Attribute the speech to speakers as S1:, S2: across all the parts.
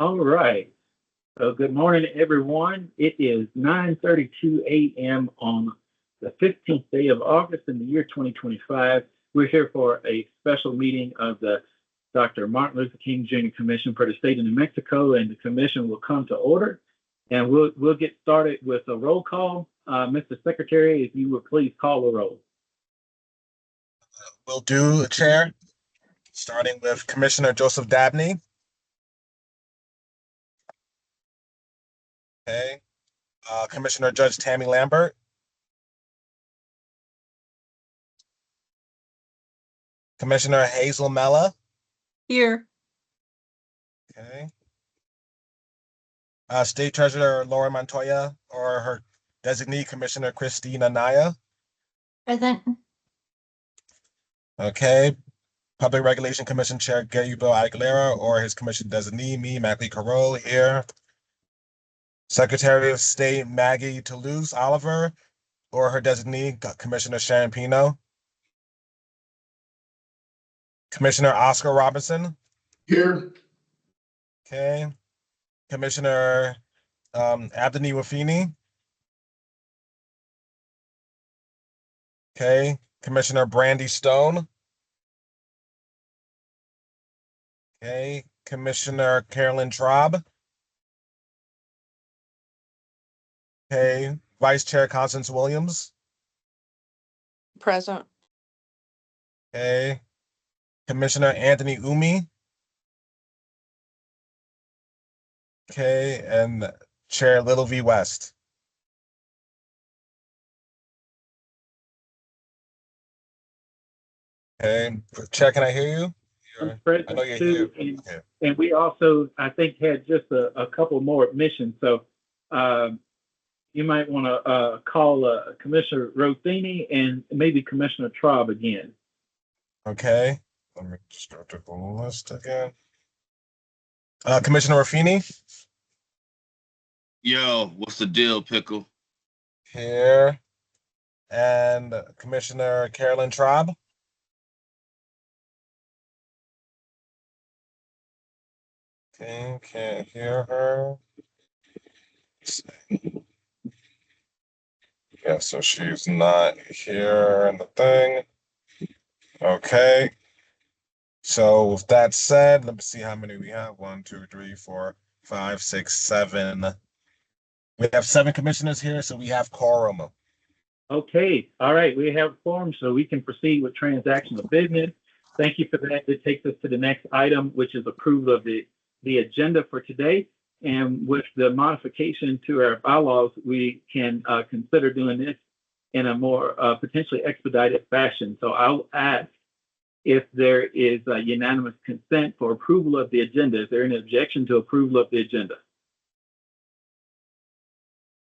S1: All right. So good morning, everyone. It is 9:32 a.m. on the 15th day of August in the year 2025. We're here for a special meeting of the Dr. Martin Luther King Jr. Commission for the State of New Mexico, and the commission will come to order. And we'll get started with a roll call. Mr. Secretary, if you would please call the roll.
S2: We'll do, Chair, starting with Commissioner Joseph Dabney. Okay. Commissioner Judge Tammy Lambert. Commissioner Hazel Mella.
S3: Here.
S2: Okay. State Treasurer Laura Montoya, or her designee, Commissioner Christina Naya.
S3: Present.
S2: Okay. Public Regulation Commission Chair Gabriel Aguilera, or his commission designee, me, Mackley Carroll, here. Secretary of State Maggie Toulouse Oliver, or her designee, Commissioner Sharon Pino. Commissioner Oscar Robinson.
S4: Here.
S2: Okay. Commissioner Abdani Wafini. Okay. Commissioner Brandy Stone. Okay. Commissioner Carolyn Traub. Okay. Vice Chair Constance Williams.
S3: Present.
S2: Okay. Commissioner Anthony Umi. Okay. And Chair Little V. West. Okay. Chair, can I hear you?
S1: I know you're here. And we also, I think, had just a couple more admissions. So you might want to call Commissioner Rothini and maybe Commissioner Traub again.
S2: Okay. Let me start the list again. Commissioner Ruffini.
S5: Yo, what's the deal, Pickle?
S2: Here. And Commissioner Carolyn Traub. Okay, can't hear her. Yeah, so she's not here in the thing. Okay. So with that said, let me see how many we have. 1, 2, 3, 4, 5, 6, 7. We have 7 commissioners here, so we have quorum.
S1: Okay. All right. We have quorum, so we can proceed with transactional business. Thank you for that. It takes us to the next item, which is approval of the agenda for today. And with the modification to our bylaws, we can consider doing this in a more potentially expedited fashion. So I'll ask if there is a unanimous consent for approval of the agenda. Is there an objection to approval of the agenda?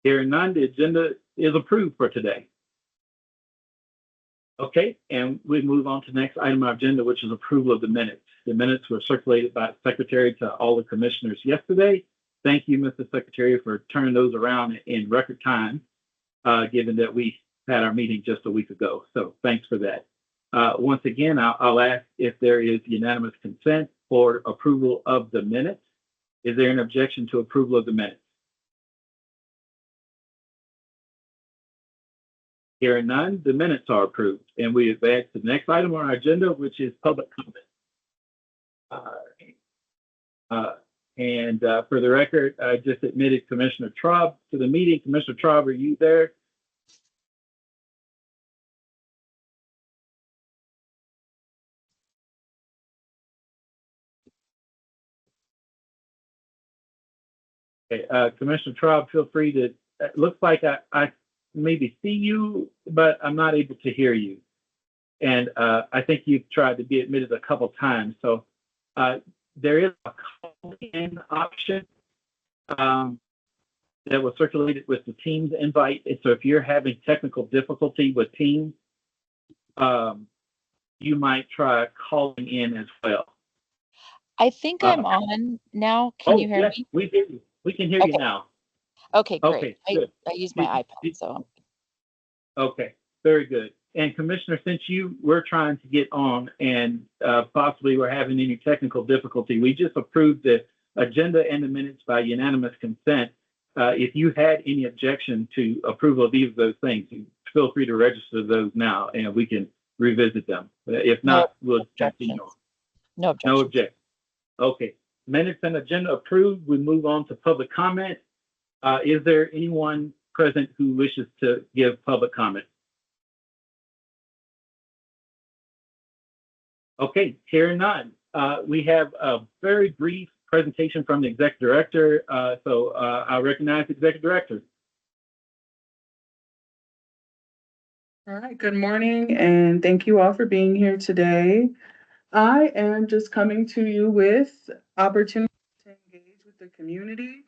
S1: Hearing none, the agenda is approved for today. Okay, and we move on to the next item on our agenda, which is approval of the minutes. The minutes were circulated by the Secretary to all the commissioners yesterday. Thank you, Mr. Secretary, for turning those around in record time, given that we had our meeting just a week ago. So thanks for that. Once again, I'll ask if there is unanimous consent for approval of the minutes. Is there an objection to approval of the minutes? Hearing none, the minutes are approved. And we advance to the next item on our agenda, which is public comment. For the record, I just admitted Commissioner Traub to the meeting. Commissioner Traub, are you there? Okay, Commissioner Traub, feel free to, it looks like I maybe see you, but I'm not able to hear you. And I think you've tried to be admitted a couple times. So there is a call-in option that was circulated with the Teams invite. And so if you're having technical difficulty with Teams, you might try calling in as well.
S6: I think I'm on now. Can you hear me?
S1: We hear you. We can hear you now.
S6: Okay, great.
S1: Okay,
S6: I use my iPad, so.
S1: Okay, very good. And Commissioner, since you were trying to get on and possibly were having any technical difficulty, we just approved the agenda and the minutes by unanimous consent. If you had any objection to approval of either of those things, feel free to register those now and we can revisit them. If not, we'll continue on.
S6: No objection.
S1: No objection. Okay. Minutes and agenda approved. We move on to public comment. Is there anyone present who wishes to give public comment? Okay, hearing none. We have a very brief presentation from the Executive Director. I recognize the Executive Director.
S4: All right, good morning, and thank you all for being here today. I am just coming to you with opportunity to engage with the community.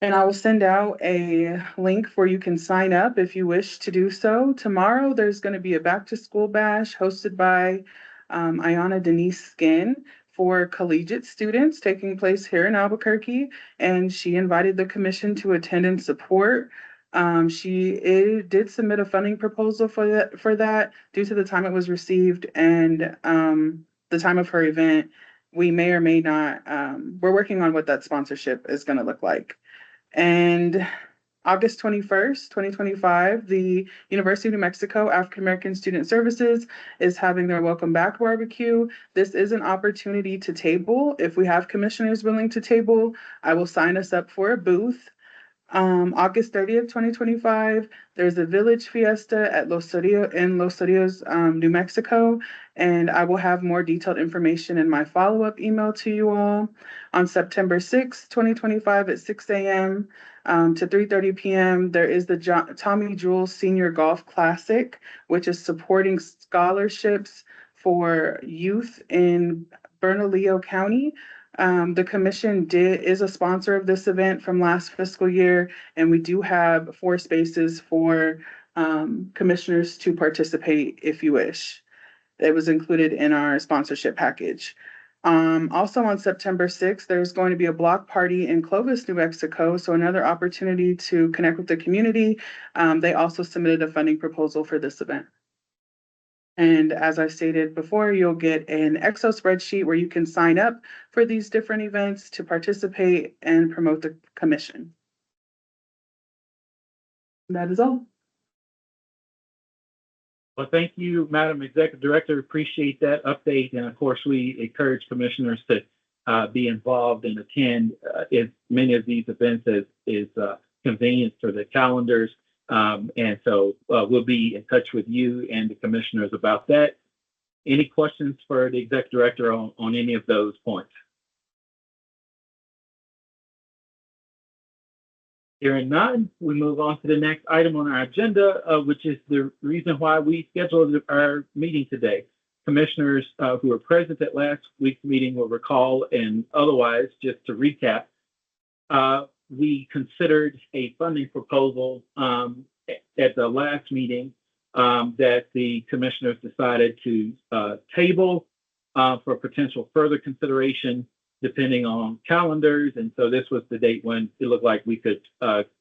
S4: And I will send out a link where you can sign up if you wish to do so. Tomorrow, there's going to be a back to school bash hosted by Ayana Denise Skin for collegiate students taking place here in Albuquerque. And she invited the commission to attend and support. She did submit a funding proposal for that due to the time it was received and the time of her event. We may or may not, we're working on what that sponsorship is going to look like. And August 21st, 2025, the University of New Mexico African American Student Services is having their Welcome Back barbecue. This is an opportunity to table. If we have commissioners willing to table, I will sign us up for a booth. August 30th, 2025, there's a village fiesta at Los Rios, New Mexico, and I will have more detailed information in my follow-up email to you all. On September 6th, 2025 at 6 a.m. To 3:30 p.m., there is the Tommy Jules Senior Golf Classic, which is supporting scholarships for youth in Bernalillo County. The commission is a sponsor of this event from last fiscal year, and we do have 4 spaces for commissioners to participate if you wish. It was included in our sponsorship package. Also on September 6th, there's going to be a block party in Clovis, New Mexico, so another opportunity to connect with the community. They also submitted a funding proposal for this event. And as I stated before, you'll get an Excel spreadsheet where you can sign up for these different events to participate and promote the commission. That is all.
S1: Well, thank you, Madam Executive Director. Appreciate that update. And of course, we encourage commissioners to be involved and attend as many of these events as is convenient for the calendars. And so we'll be in touch with you and the commissioners about that. Any questions for the Executive Director on any of those points? Hearing none, we move on to the next item on our agenda, which is the reason why we scheduled our meeting today. Commissioners who were present at last week's meeting will recall, and otherwise, just to recap, we considered a funding proposal at the last meeting that the commissioners decided to table for potential further consideration depending on calendars. And so this was the date when it looked like we could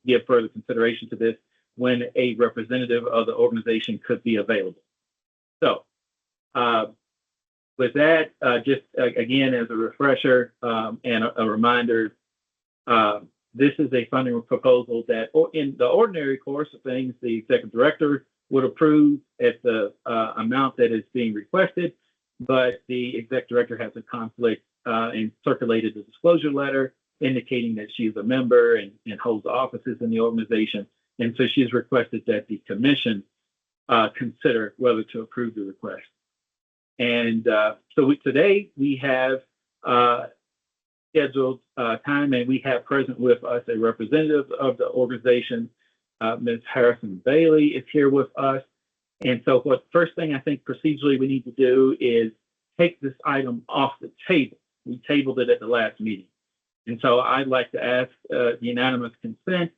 S1: give further consideration to this when a representative of the organization could be available. So with that, just again, as a refresher and a reminder, this is a funding proposal that in the ordinary course of things, the Executive Director would approve at the amount that is being requested, but the Executive Director has a conflict and circulated a disclosure letter indicating that she is a member and holds offices in the organization. And so she's requested that the commission consider whether to approve the request. And so today we have scheduled time, and we have present with us a representative of the organization. Ms. Harrison Bailey is here with us. And so what first thing I think procedurally we need to do is take this item off the table. We tabled it at the last meeting. And so I'd like to ask unanimous consent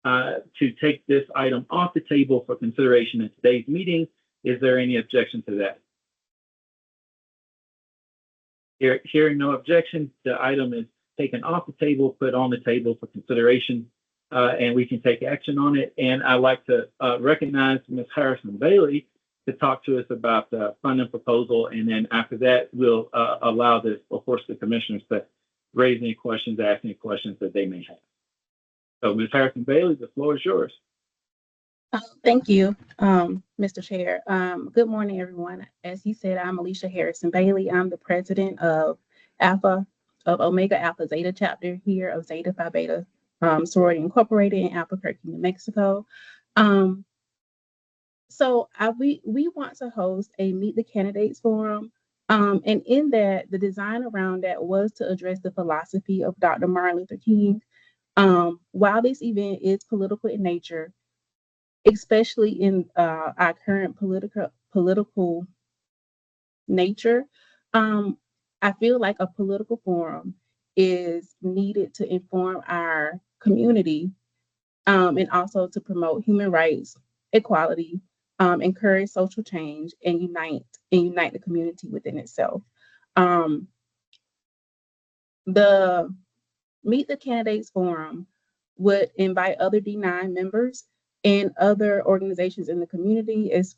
S1: to take this item off the table for consideration in today's meeting. Is there any objection to that? Hearing no objection, the item is taken off the table, put on the table for consideration, and we can take action on it. And I'd like to recognize Ms. Harrison Bailey, to talk to us about the funding proposal. And then after that, we'll allow of course, the commissioners to raise any questions, ask any questions that they may have. So Ms. Harrison Bailey, the floor is yours.
S7: Thank you, Mr. Chair. Good morning, everyone. As he said, I'm Alicia Harrison Bailey. I'm the president of Omega Alpha Zeta chapter here of Zeta Phi Beta Sorority Incorporated in Albuquerque, New Mexico. So we want to host a Meet the Candidates forum. And in that, the design around that was to address the philosophy of Dr. Martin Luther King. While this event is political in nature, especially in our current political nature, I feel like a political forum is needed to inform our community and also to promote human rights, equality, encourage social change, and unite the community within itself. The Meet the Candidates Forum would invite other D9 members and other organizations in the community as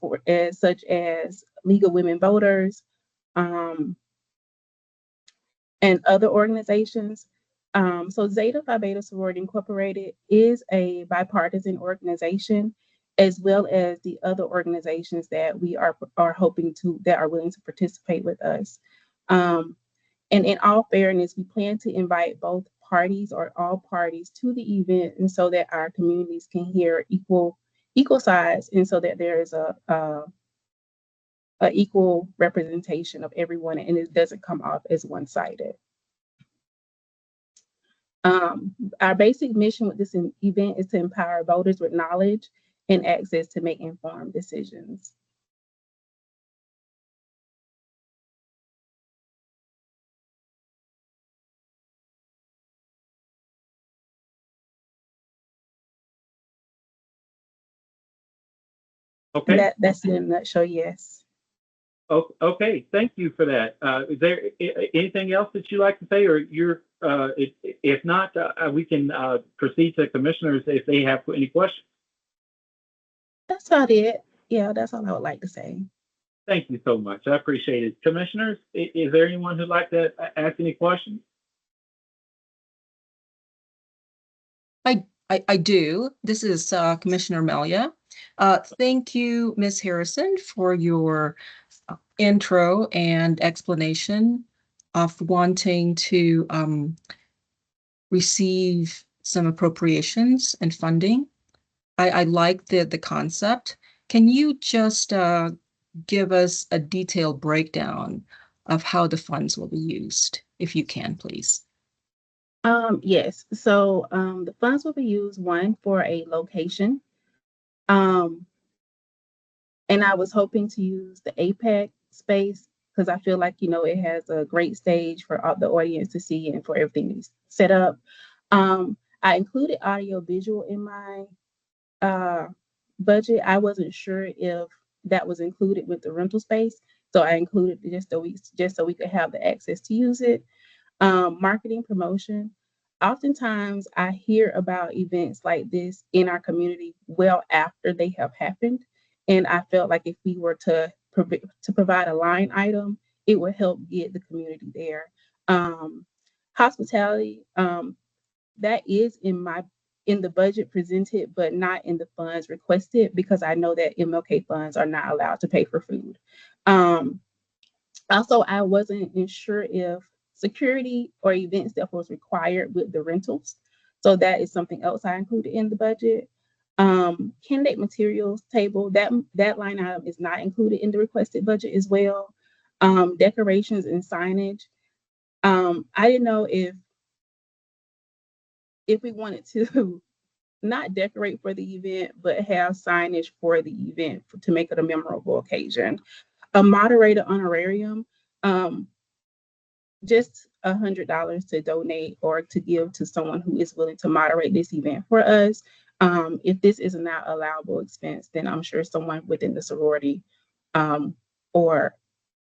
S7: such as League of Women Voters and other organizations. So Zeta Phi Beta Sorority Incorporated is a bipartisan organization, as well as the other organizations that we are hoping to, that are willing to participate with us. And in all fairness, we plan to invite both parties or all parties to the event, and so that our communities can hear equal sides, and so that there is a equal representation of everyone, and it doesn't come off as one-sided. Our basic mission with this event is to empower voters with knowledge and access to make informed decisions.
S1: Okay.
S7: That's in a nutshell, yes.
S1: Okay, thank you for that. Is there anything else that you'd like to say, or if not, we can proceed to commissioners if they have any questions.
S7: That's about it. Yeah, that's all I would like to say.
S1: Thank you so much. I appreciate it. Commissioners, is there anyone who'd like to ask any questions?
S3: I do. This is Commissioner Melia. Thank you, Ms. Harrison, for your intro and explanation of wanting to receive some appropriations and funding. I like the concept. Can you just give us a detailed breakdown of how the funds will be used, if you can, please?
S7: Yes. So the funds will be used, one, for a location. And I was hoping to use the APEC space because I feel like, it has a great stage for all the audience to see and for everything to be set up. I included audio visual in my budget. I wasn't sure if that was included with the rental space. So I included just so we could have the access to use it. Marketing promotion. Oftentimes I hear about events like this in our community well after they have happened. And I felt like if we were to provide a line item, it would help get the community there. Hospitality, that is in the budget presented, but not in the funds requested, because I know that MLK funds are not allowed to pay for food. Also, I wasn't sure if security or event stuff was required with the rentals. So that is something else I included in the budget. Candidate materials table, that line item is not included in the requested budget as well. Decorations and signage. I didn't know if we wanted to not decorate for the event, but have signage for the event to make it a memorable occasion. A moderator honorarium, just $100 to donate or to give to someone who is willing to moderate this event for us. If this is not allowable expense, then I'm sure someone within the sorority or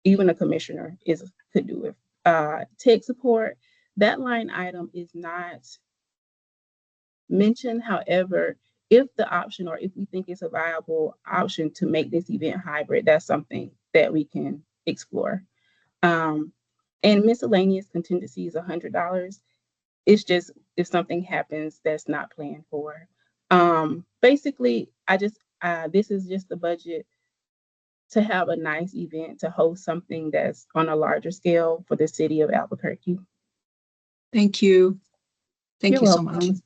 S7: even a commissioner could do it. Tech support, that line item is not mentioned. However, if the option, or if we think it's a viable option to make this event hybrid, that's something that we can explore. And miscellaneous contingency is $100. It's just if something happens that's not planned for. Basically, this is just the budget to have a nice event, to host something that's on a larger scale for the city of Albuquerque.
S3: Thank you. Thank
S7: You're
S3: you so much.
S7: welcome.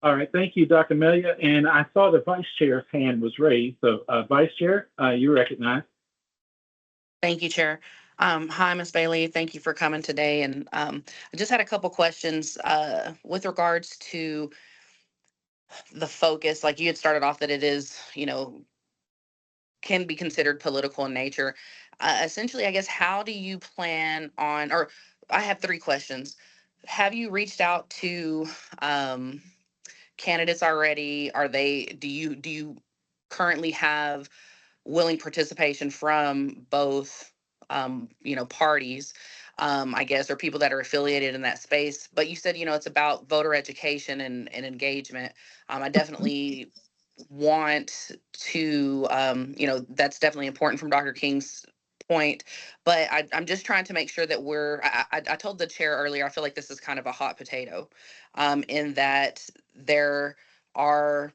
S1: All right, thank you, Dr. Melia. And I saw the vice chair's hand was raised. So vice chair, you recognize.
S8: Thank you, Chair. Hi, Ms. Bailey. Thank you for coming today. And I just had a couple questions with regards to the focus. Like you had started off that it is, can be considered political in nature. Essentially, I guess, how do you plan on, or I have three questions. Have you reached out to candidates already? Do you currently have willing participation from both, parties, I guess, or people that are affiliated in that space? But you said, it's about voter education and engagement. I definitely want to, that's definitely important from Dr. King's point, but I'm just trying to make sure that I told the chair earlier, I feel like this is kind of a hot potato, in that there are,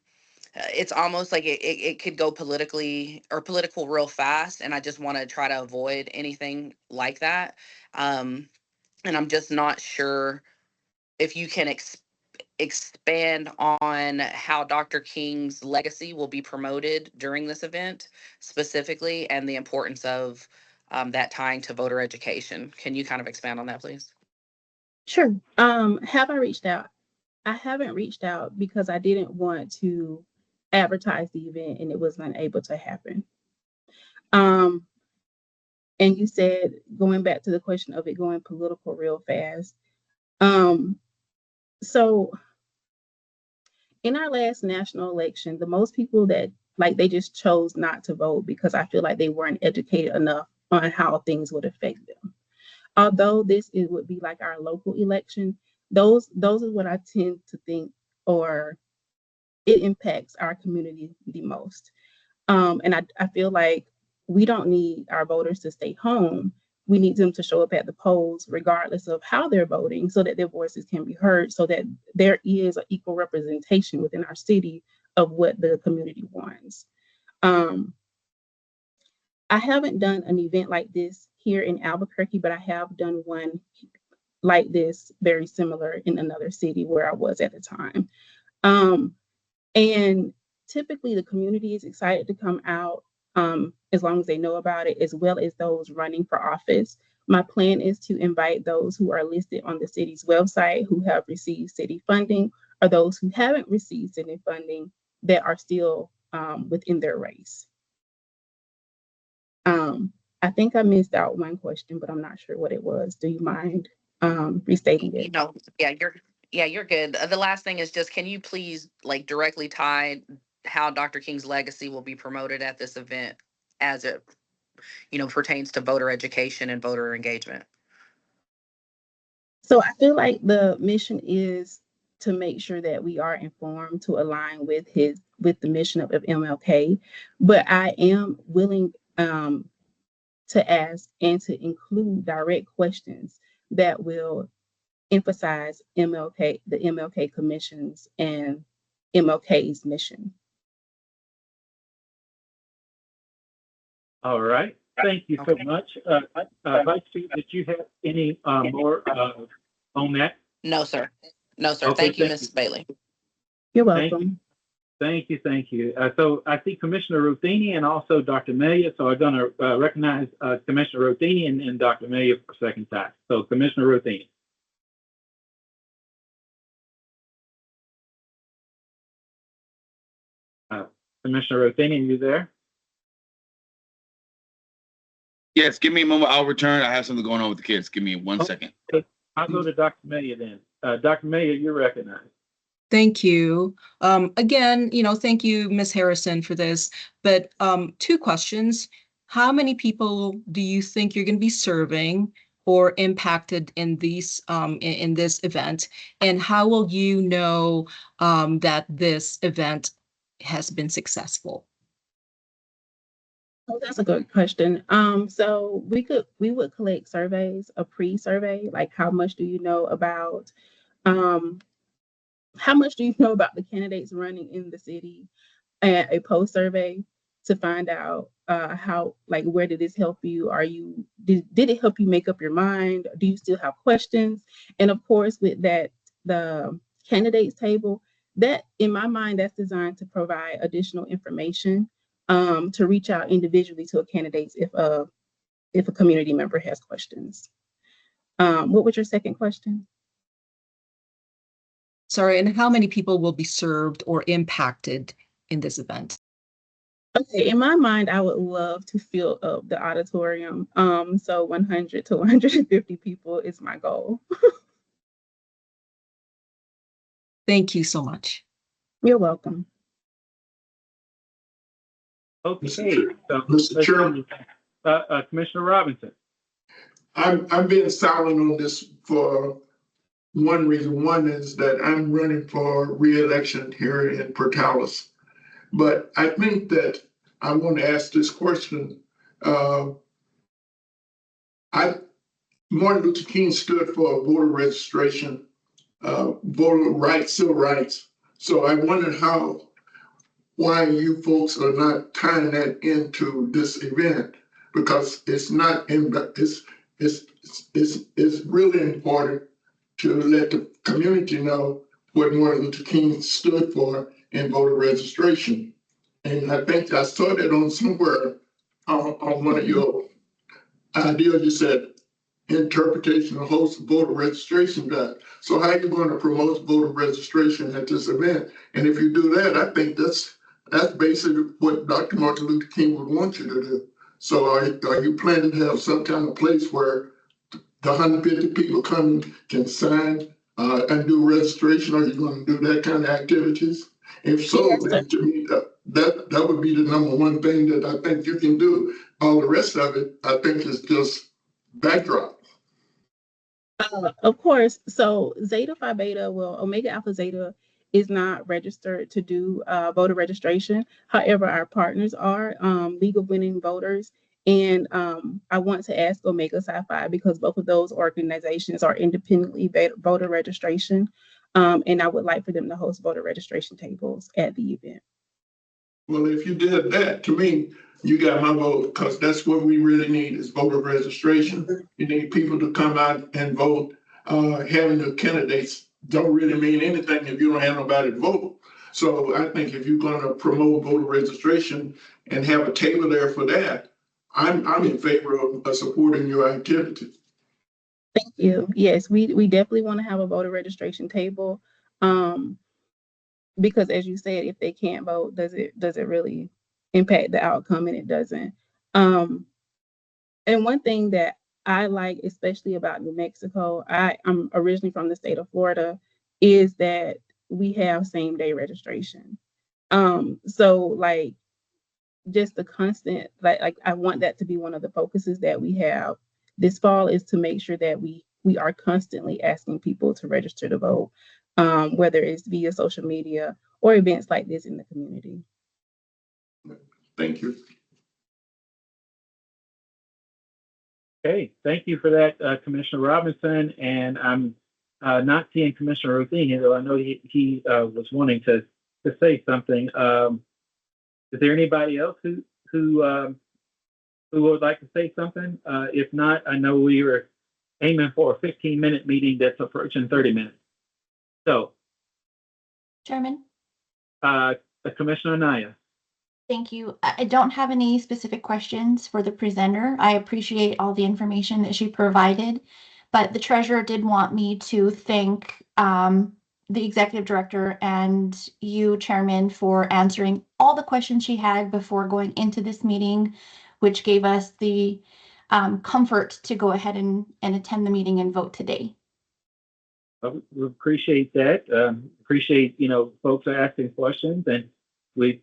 S8: it's almost like it could go political real fast. And I just want to try to avoid anything like that. And I'm just not sure if you can expand on how Dr. King's legacy will be promoted during this event specifically, and the importance of that tying to voter education. Can you kind of expand on that, please?
S7: Sure. Have I reached out? I haven't reached out because I didn't want to advertise the event and it was unable to happen. And you said, going back to the question of it going political real fast. So in our last national election, the most people that they just chose not to vote because I feel like they weren't educated enough on how things would affect them. Although would be like our local election, those are what I tend to think, or it impacts our community the most. And I feel like we don't need our voters to stay home. We need them to show up at the polls regardless of how they're voting, so that their voices can be heard, so that there is an equal representation within our city of what the community wants. I haven't done an event like this here in Albuquerque, but I have done one like this, very similar, in another city where I was at the time. And typically the community is excited to come out, as long as they know about it, as well as those running for office. My plan is to invite those who are listed on the city's website who have received city funding, or those who haven't received city funding that are still within their race. I think I missed out one question, but I'm not sure what it was. Do you mind restating it?
S8: You're good. The last thing is just, can you please directly tie how Dr. King's legacy will be promoted at this event as it, pertains to voter education and voter engagement?
S7: So I feel like the mission is to make sure that we are informed to align with the mission of MLK, but I am willing to ask and to include direct questions that will emphasize MLK, the MLK commissions, and MLK's mission.
S1: All right. Thank you so much. Vice Chair, did you have any more on that?
S8: No, sir. No, sir.
S1: Okay,
S8: Thank you, Ms. Bailey.
S7: You're welcome.
S1: Thank you. So I see Commissioner Ruthini and also Dr. Melia. So I'm going to recognize Commissioner Ruthini and Dr. Melia for a second time. So Commissioner Ruthini. Commissioner Ruthini, are you there?
S5: Yes, give me a moment. I'll return. I have something going on with the kids. Give me 1 second.
S1: I'll go to Dr. Melia then. Dr. Melia, you're recognized.
S3: Thank you. Again, thank you, Ms. Harrison, for this. But two questions. How many people do you think you're going to be serving? or impacted in these in this event? And how will you know that this event has been successful?
S7: Oh, that's a good question. So we would collect surveys, a pre-survey, like how much do you know about the candidates running in the city, and a post survey to find out how, like, where did this help you? Did it help you make up your mind? Do you still have questions? And of course, with that, the candidates table, that in my mind, that's designed to provide additional information to reach out individually to a candidate if a community member has questions. What was your second question?
S3: Sorry, and how many people will be served or impacted in this event?
S7: Okay, in my mind, I would love to fill up the auditorium. So 100 to 150 people is my goal.
S3: Thank you so much.
S7: You're welcome.
S1: Okay,
S9: Mr.
S1: so
S9: Mr.
S1: let's
S9: Chairman,
S1: see. Commissioner Robinson.
S9: I'm being silent on this for one reason. One is that I'm running for re-election here in Portales. But I think that I want to ask this question. I Martin Luther King stood for voter registration, voter rights, civil rights. So I wonder why you folks are not tying that into this event, because it's not in the, it's really important to let the community know what Martin Luther King stood for in voter registration. And I think I saw that on somewhere on one of your ideas. You said interpretation of host voter registration guide. So how are you going to promote voter registration at this event? And if you do that, I think that's basically what Dr. Martin Luther King would want you to do. So are you planning to have some kind of place where the 150 people coming can sign and do registration? Are you going to do that kind of activities? If so,
S7: Yes, sir.
S9: then to me, that would be the number one thing that I think you can do. All the rest of it, I think, is just backdrop.
S7: Of course. So Zeta Phi Beta, well, Omega Alpha Zeta is not registered to do voter registration. However, our partners are League of Winning Voters. And I want to ask Omega Psi Phi, because both of those organizations are independently voter registration. And I would like for them to host voter registration tables at the event.
S9: Well, if you did that, to me, you got my vote, because that's what we really need is voter registration. You need people to come out and vote. Having the candidates don't really mean anything if you don't have nobody to vote. So I think if you're going to promote voter registration and have a table there for that, I'm in favor of supporting your activity.
S7: Thank you. Yes, we definitely want to have a voter registration table. Because as you said, if they can't vote, does it really impact the outcome? And it doesn't. And one thing that I like, especially about New Mexico, I'm originally from the state of Florida, is that we have same day registration. So like just the constant, like I want that to be one of the focuses that we have this fall, is to make sure that we are constantly asking people to register to vote, whether it's via social media or events like this in the community.
S9: Thank you.
S1: Okay, thank you for that, Commissioner Robinson. And I'm not seeing Commissioner Ruthin here, though I know he was wanting to say something. Is there anybody else who would like to say something? If not, I know we were aiming for a 15-minute meeting that's approaching 30 minutes. So,
S10: Chairman,
S1: Commissioner Naya.
S10: thank you. I don't have any specific questions for the presenter. I appreciate all the information that she provided, but the treasurer did want me to thank the executive director and you, Chairman, for answering all the questions she had before going into this meeting, which gave us the comfort to go ahead and attend the meeting and vote today.
S1: We appreciate that. Appreciate, folks are asking questions, and we,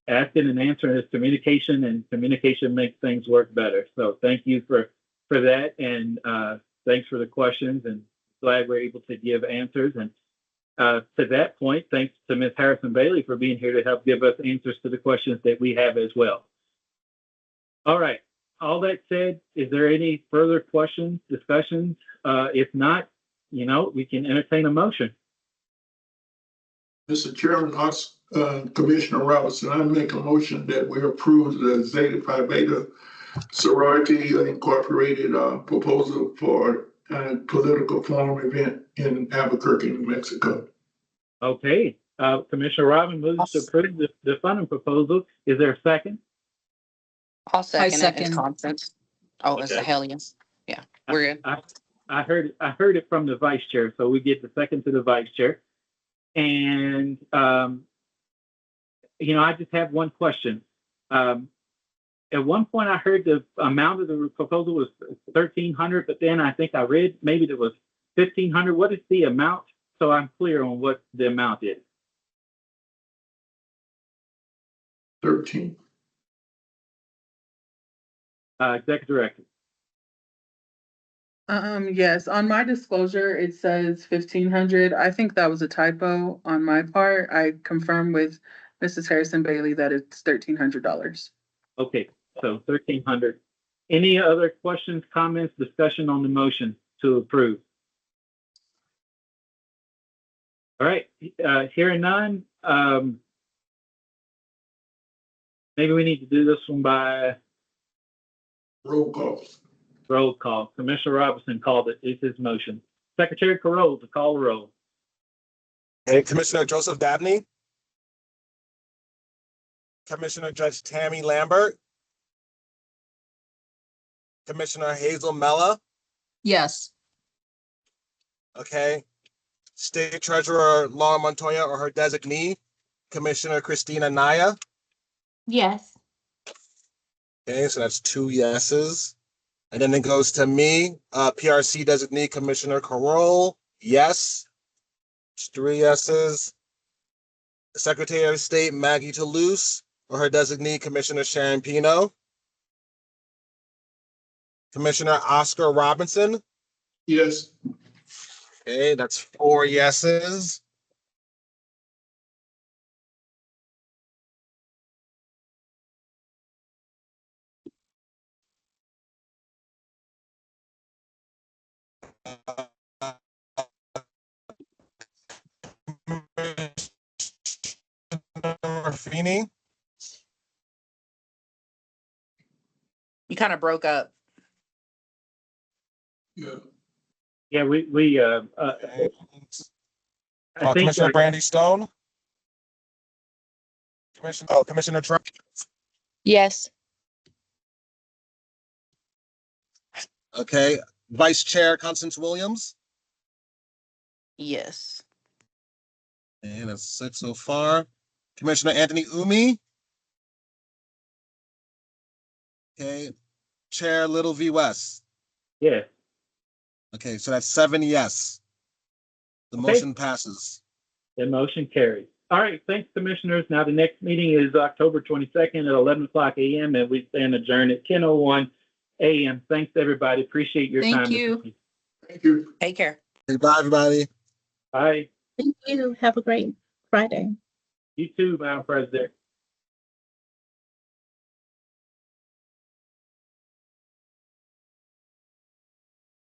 S1: asking and answering is communication, and communication makes things work better. So thank you for for that, and thanks for the questions, and glad we're able to give answers. And to that point, thanks to Ms. Harrison Bailey for being here to help give us answers to the questions that we have as well. All right. All that said, is there any further questions, discussions? If not, we can entertain a motion.
S9: Mr. Chairman, Commissioner Robinson, I make a motion that we approve the Zeta Phi Beta Sorority Incorporated proposal for a political forum event in Albuquerque, New Mexico.
S1: Okay. Commissioner Robin moves to approve the funding proposal. Is there a second?
S8: I'll second it.
S3: second.
S8: It's Constance. Oh, it's the
S1: Okay.
S8: Hellions. Yeah, we're good.
S1: I heard it from the vice chair, so we get the second to the vice chair. And I just have one question. At one point, I heard the amount of the proposal was $1,300, but then I think I read maybe it was $1,500. What is the amount? So I'm clear on what the amount is.
S9: 13.
S1: Executive Director.
S4: Yes, on my disclosure, it says 1,500. I think that was a typo on my part. I confirmed with Mrs. Harrison Bailey that it's $1,300.
S1: Okay, so 1,300. Any other questions, comments, discussion on the motion to approve? All right, hearing none. Maybe we need to do this one by
S9: Roll call.
S1: roll call. Commissioner Robinson called it. It's his motion. Secretary Carroll to call the roll.
S2: Okay, Commissioner Joseph Dabney. Commissioner Judge Tammy Lambert. Commissioner Hazel Mella.
S3: Yes.
S2: Okay. State Treasurer Laura Montoya or her designee, Commissioner Christina Naya.
S10: Yes.
S2: Okay, so that's 2 yeses. And then it goes to me, PRC designee Commissioner Carroll. Yes. It's 3 yeses. Secretary of State Maggie Toulouse or her designee Commissioner Sharon Pino. Commissioner Oscar Robinson.
S9: Yes.
S2: Okay, that's 4 yeses. Feeney.
S8: You kind of broke up.
S9: Yeah.
S1: Yeah,
S2: Okay.
S1: I think
S2: Commissioner Brandy Stone. Commissioner Trump.
S6: Yes.
S2: Okay. Vice Chair Constance Williams.
S8: Yes.
S2: And that's 6 so far. Commissioner Anthony Umi. Okay. Chair Little V. West.
S1: yes.
S2: Okay, so that's 7 yes. The
S1: Okay.
S2: motion passes.
S1: The motion carries. All right, thanks, commissioners. Now the next meeting is October 22nd at 11 o'clock a.m. and we stand adjourned at 10:01 a.m. Thanks, everybody. Appreciate your
S3: Thank
S1: time.
S3: you.
S9: Thank you.
S8: Take care.
S2: Bye, everybody.
S1: Bye.
S7: Thank you. Have a great Friday.
S1: You too, Madam President.